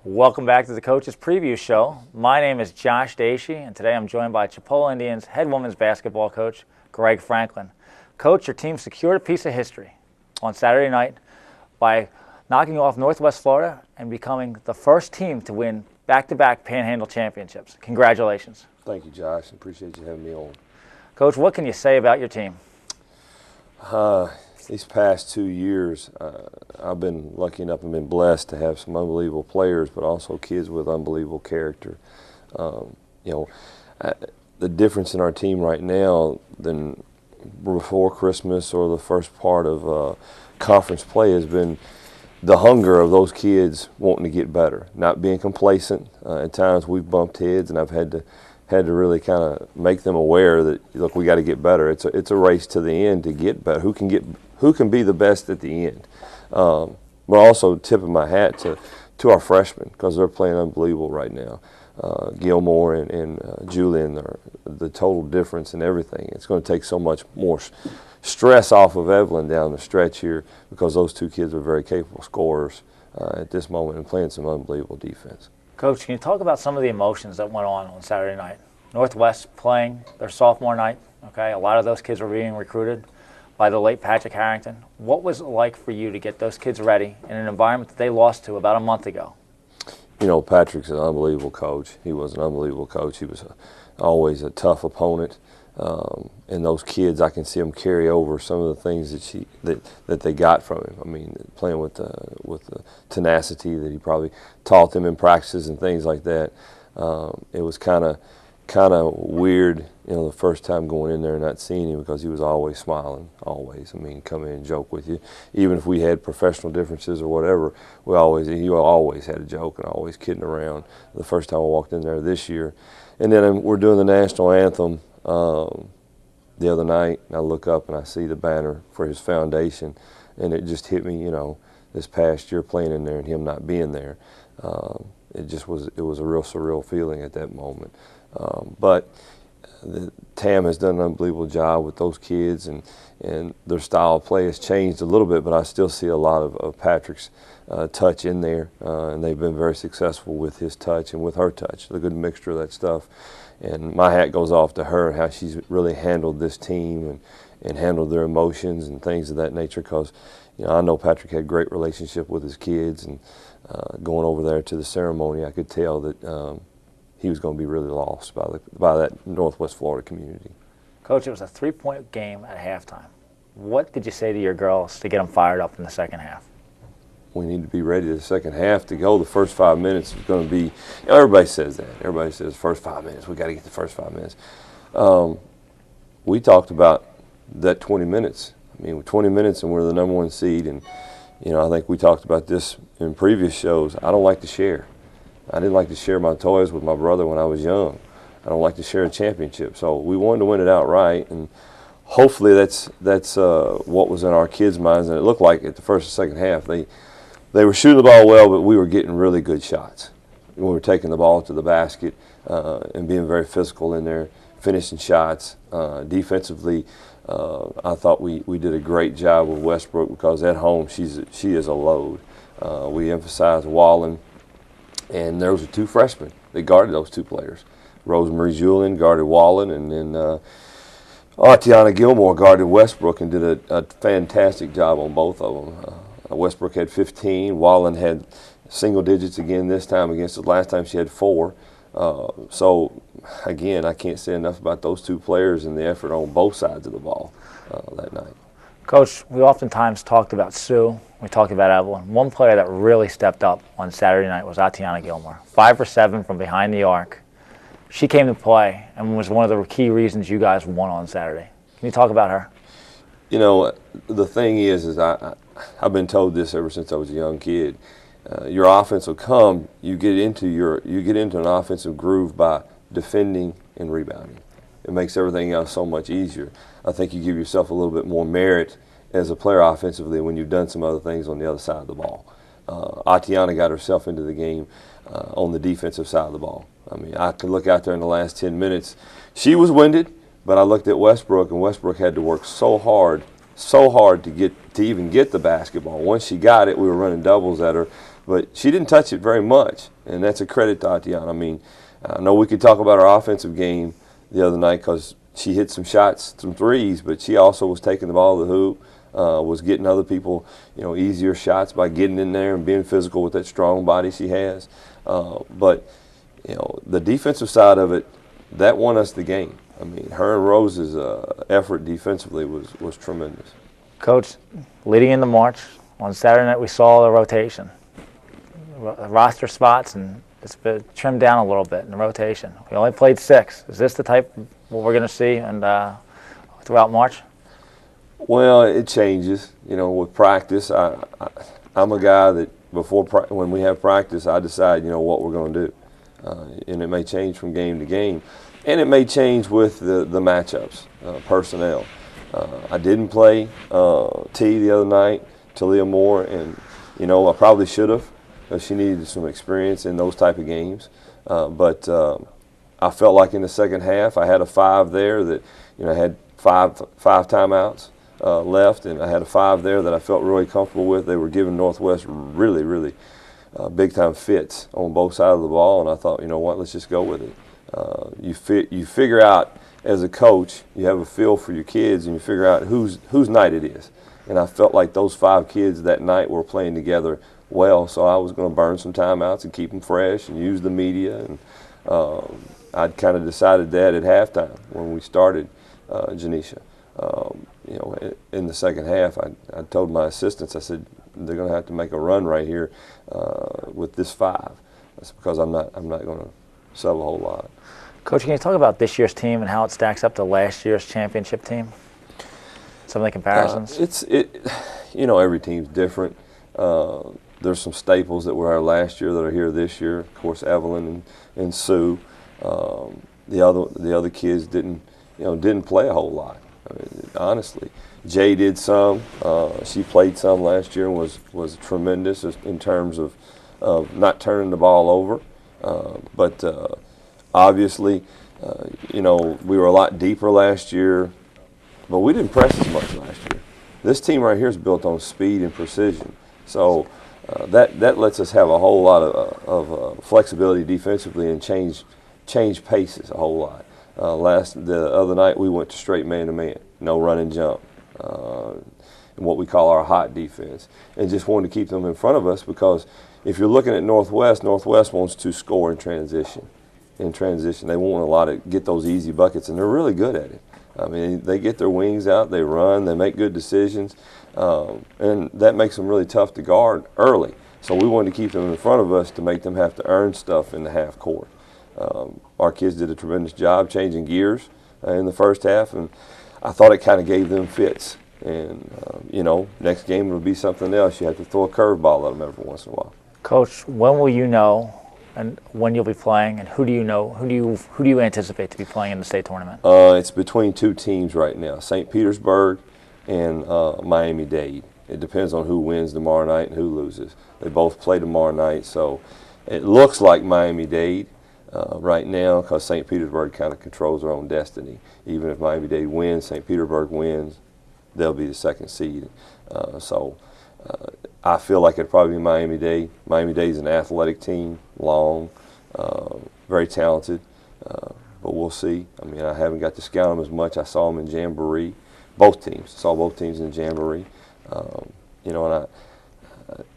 Welcome back to the Coach's Preview Show. My name is Josh Dacey, and today I'm joined by Chipola Indians head women's basketball coach, Greg Franklin. Coach, your team secured a piece of history on Saturday night by knocking off Northwest Florida and becoming the first team to win back-to-back Panhandle championships. Congratulations. Thank you, Josh. Appreciate you having me on. Coach, what can you say about your team? These past 2 years, I've been lucky enough and been blessed to have some unbelievable players, but also kids with unbelievable character. The difference in our team right now than before Christmas or the first part of conference play has been the hunger of those kids wanting to get better, not being complacent. At times we've bumped heads, and I've had to really kind of make them aware that, look, we got to get better. It's a race to the end to get better. Who can be the best at the end? But also tipping my hat to our freshmen, because they're playing unbelievable right now. Gilmore and Julian are the total difference in everything. It's going to take so much more stress off of Evelyn down the stretch here, because those two kids are very capable scorers at this moment and playing some unbelievable defense. Coach, can you talk about some of the emotions that went on Saturday night? Northwest playing their sophomore night, okay? A lot of those kids were being recruited by the late Patrick Harrington. What was it like for you to get those kids ready in an environment that they lost to about a month ago? You know, Patrick's an unbelievable coach. He was an unbelievable coach. He was always a tough opponent. And those kids, I can see them carry over some of the things that they got from him. I mean, playing with the tenacity that he probably taught them in practices and things like that. It was kind of weird, the first time going in there and not seeing him, because he was always smiling, always. I mean, come in and joke with you. Even if we had professional differences or whatever, he always had a joke and always kidding around. The first time I walked in there this year. And then we're doing the national anthem the other night, and I look up and I see the banner for his foundation, and it just hit me, this past year playing in there and him not being there. It was a real surreal feeling at that moment. But Tam has done an unbelievable job with those kids, and their style of play has changed a little bit, but I still see a lot of Patrick's touch in there, and they've been very successful with his touch and with her touch, the good mixture of that stuff. And my hat goes off to her, how she's really handled this team and handled their emotions and things of that nature, because I know Patrick had a great relationship with his kids, and going over there to the ceremony, I could tell that he was going to be really lost by that Northwest Florida community. Coach, it was a three-point game at halftime. What did you say to your girls to get them fired up in the second half? We need to be ready the second half to go. The first 5 minutes is going to be, everybody says that. Everybody says first 5 minutes, we got to get the first 5 minutes. We talked about that 20 minutes. I mean, 20 minutes and we're the number one seed, and I think we talked about this in previous shows. I don't like to share. I didn't like to share my toys with my brother when I was young. I don't like to share a championship. So we wanted to win it outright, and hopefully that's what was in our kids' minds. And it looked like at the first and second half they were shooting the ball well, but we were getting really good shots. We were taking the ball to the basket and being very physical in there, finishing shots. Defensively, I thought we did a great job with Westbrook, because at home she is a load. We emphasized Wallen, and there was two freshmen that guarded those two players. Rosemary Julian guarded Wallen, and then Tiana Gilmore guarded Westbrook and did a fantastic job on both of them. Westbrook had 15. Wallen had single digits again this time against the last time she had 4. So, again, I can't say enough about those two players and the effort on both sides of the ball that night. Coach, we oftentimes talked about Sue. We talked about Evelyn. One player that really stepped up on Saturday night was Tiana Gilmore. 5 for 7 from behind the arc. She came to play and was one of the key reasons you guys won on Saturday. Can you talk about her? The thing is I've been told this ever since I was a young kid. Your offense will come. You get into an offensive groove by defending and rebounding. It makes everything else so much easier. I think you give yourself a little bit more merit as a player offensively when you've done some other things on the other side of the ball. Tiana got herself into the game on the defensive side of the ball. I mean, I could look out there in the last 10 minutes. She was winded, but I looked at Westbrook, and Westbrook had to work so hard to even get the basketball. Once she got it, we were running doubles at her. but she didn't touch it very much, and that's a credit to Tiana. I mean, I know we could talk about our offensive game the other night because she hit some shots, some threes, but she also was taking the ball to the hoop, was getting other people, easier shots by getting in there and being physical with that strong body she has. But the defensive side of it, that won us the game. I mean, her and Rose's effort defensively was tremendous. Coach, leading into March, on Saturday night we saw the rotation, roster spots, and it's been trimmed down a little bit in the rotation. We only played 6. Is this the type of what we're going to see throughout March? Well, it changes. With practice, I'm a guy that when we have practice, I decide, what we're going to do. And it may change from game to game. And it may change with the matchups, personnel. I didn't play T the other night, Tiana Gilmore, and, I probably should have. She needed some experience in those type of games. But I felt like in the second half I had a 5 there that, I had five timeouts left, and I had a 5 there that I felt really comfortable with. They were giving Northwest really, really big-time fits on both sides of the ball, and I thought, you know what, let's just go with it. You figure out as a coach, you have a feel for your kids, and you figure out whose night it is. And I felt like those 5 kids that night were playing together well, so I was going to burn some timeouts and keep them fresh and use the media. And I'd kind of decided that at halftime when we started Janisha. In the second half, I told my assistants, I said, they're going to have to make a run right here with this 5. That's because I'm not going to sub a whole lot. Coach, can you talk about this year's team and how it stacks up to last year's championship team? Some of the comparisons. Every team's different. There's some staples that were our last year that are here this year. Of course, Evelyn and Sue. The other kids didn't play a whole lot. I mean, honestly, Jay did some. She played some last year and was tremendous in terms of not turning the ball over. But obviously, we were a lot deeper last year, but we didn't press as much last year. This team right here is built on speed and precision, so that lets us have a whole lot of flexibility defensively and change paces a whole lot. The other night we went to straight man-to-man, no run and jump, and what we call our hot defense, and just wanted to keep them in front of us because if you're looking at Northwest wants to score in transition. They want to get those easy buckets, and they're really good at it. I mean, they get their wings out, they run, they make good decisions, and that makes them really tough to guard early. So we wanted to keep them in front of us to make them have to earn stuff in the half court. Our kids did a tremendous job changing gears in the first half, and I thought it kind of gave them fits. And, next game will be something else. You have to throw a curveball at them every once in a while. Coach, when will you know and when you'll be playing, and who do you anticipate to be playing in the state tournament? It's between 2 teams right now, St. Petersburg and Miami-Dade. It depends on who wins tomorrow night and who loses. They both play tomorrow night, so it looks like Miami-Dade right now because St. Petersburg kind of controls their own destiny. Even if Miami-Dade wins, St. Petersburg wins, they'll be the 2nd seed. I feel like it'd probably be Miami-Dade. Miami-Dade's an athletic team, long, very talented, but we'll see. I mean, I haven't got to scout them as much. I saw them in Jamboree, both teams. Saw both teams in Jamboree. And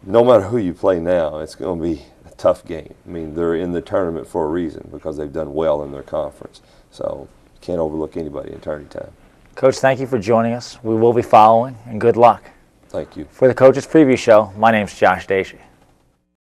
no matter who you play now, it's going to be a tough game. I mean, they're in the tournament for a reason because they've done well in their conference. So you can't overlook anybody in tourney time. Coach, thank you for joining us. We will be following, and good luck. Thank you. For the Coach's Preview Show, my name's Josh Dacey.